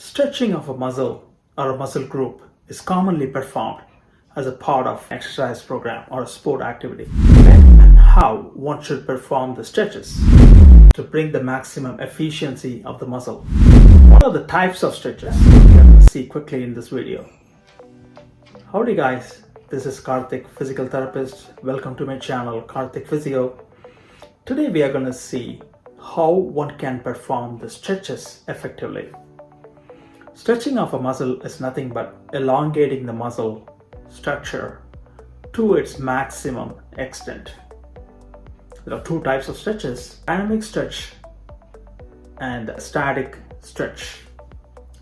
Stretching of a muscle or a muscle group is commonly performed as a part of an exercise program or a sport activity. When and how one should perform the stretches to bring the maximum efficiency of the muscle. What are the types of stretches? We're going to see quickly in this video. Howdy guys, this is Karthik, physical therapist. Welcome to my channel, Karthik Physio. Today we are going to see how one can perform the stretches effectively. Stretching of a muscle is nothing but elongating the muscle structure to its maximum extent. There are two types of stretches, dynamic stretch and static stretch.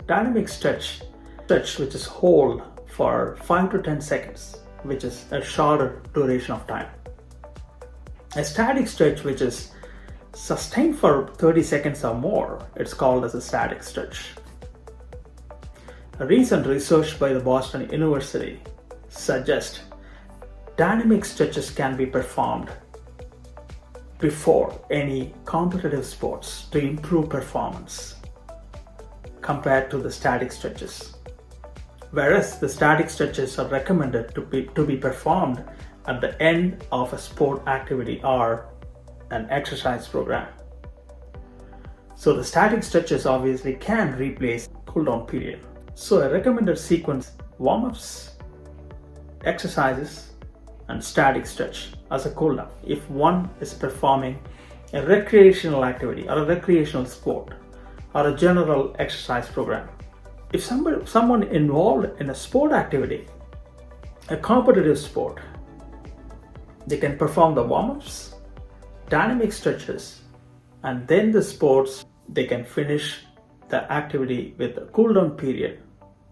Dynamic stretch which is hold for 5 to 10 seconds, which is a shorter duration of time. A static stretch which is sustained for 30 seconds or more, it's called as a static stretch. A recent research by the Boston University suggests dynamic stretches can be performed before any competitive sports to improve performance compared to the static stretches. Whereas the static stretches are recommended to be performed at the end of a sport activity or an exercise program. So the static stretches obviously can replace cool down period. So a recommended sequence: warm-ups, exercises, and static stretch as a cool down if one is performing a recreational activity or a recreational sport or a general exercise program. If someone involved in a sport activity, a competitive sport, they can perform the warm-ups, dynamic stretches, and then the sports, they can finish the activity with a cool down period,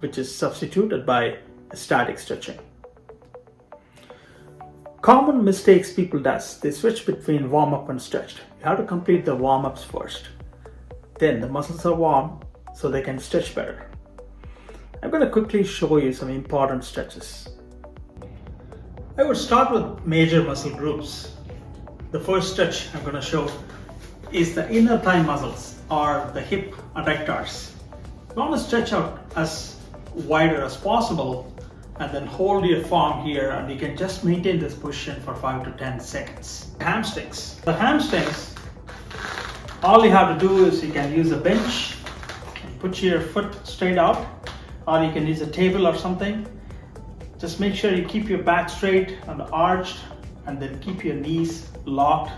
which is substituted by static stretching. Common mistakes people does, they switch between warm-up and stretch. You have to complete the warm-ups first. Then the muscles are warm so they can stretch better. I'm going to quickly show you some important stretches. I would start with major muscle groups. The first stretch I'm going to show is the inner thigh muscles or the hip adductors. You want to stretch out as wider as possible and then hold your form here, and you can just maintain this position for 5 to 10 seconds. Hamstrings. The hamstrings, all you have to do is you can use a bench and put your foot straight out, or you can use a table or something. Just make sure you keep your back straight and arched, and then keep your knees locked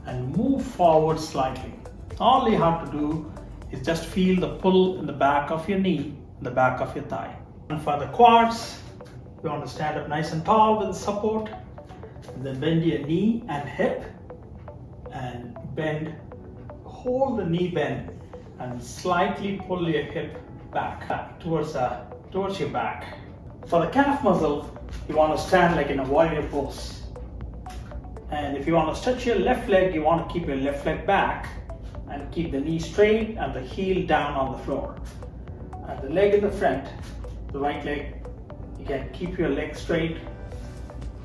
and move forward slightly. All you have to do is just feel the pull in the back of your knee, the back of your thigh. And for the quads, you want to stand up nice and tall with the support, and then bend your knee and hip, and bend, hold the knee bend, and slightly pull your hip back towards your back. For the calf muscle, you want to stand like in a warrior pose. And if you want to stretch your left leg, you want to keep your left leg back and keep the knee straight and the heel down on the floor. And the leg in the front, the right leg, you can keep your leg straight,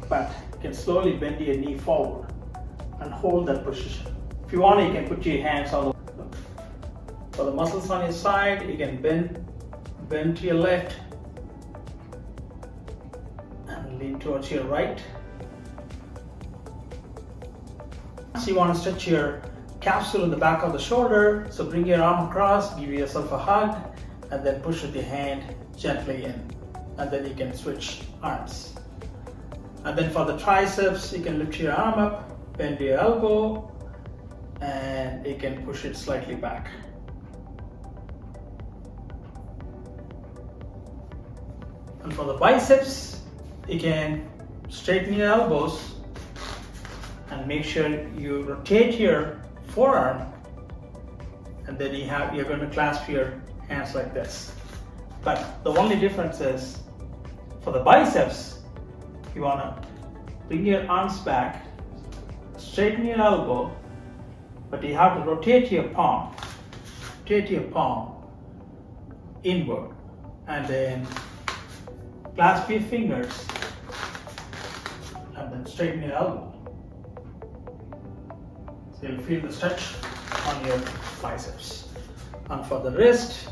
but you can slowly bend your knee forward and hold that position. If you want, you can put your hands on the for the muscles on your side. You can bend to your left and lean towards your right. So you want to stretch your capsule in the back of the shoulder. So bring your arm across, give yourself a hug, and then push with your hand gently in. And then you can switch arms. And then for the triceps, you can lift your arm up, bend your elbow, and you can push it slightly back. And for the biceps, you can straighten your elbows and make sure you rotate your forearm, and then you're going to clasp your hands like this. But the only difference is, for the biceps, you want to bring your arms back, straighten your elbow, but you have to rotate your palm inward, and then clasp your fingers and then straighten your elbow. So you'll feel the stretch on your biceps. And for the wrist,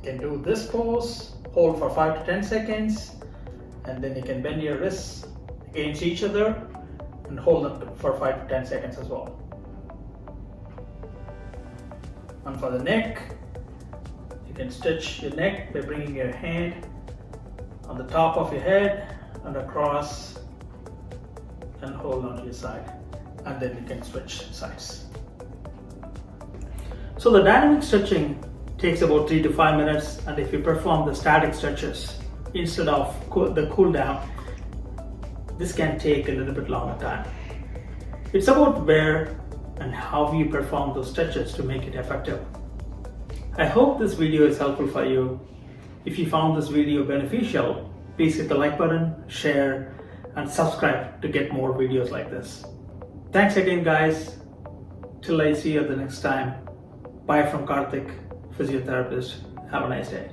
You can do this pose, hold for 5 to 10 seconds, and then you can bend your wrists against each other and hold them for 5 to 10 seconds as well. And for the neck, you can stretch your neck by bringing your hand on the top of your head and across and hold onto your side, and then you can switch sides. So the dynamic stretching takes about 3 to 5 minutes, and if you perform the static stretches instead of the cool down, this can take a little bit longer time. It's about where and how you perform those stretches to make it effective. I hope this video is helpful for you. If you found this video beneficial, please hit the like button, share, and subscribe to get more videos like this. Thanks again, guys. Till I see you the next time. Bye from Karthik, Physiotherapist. Have a nice day.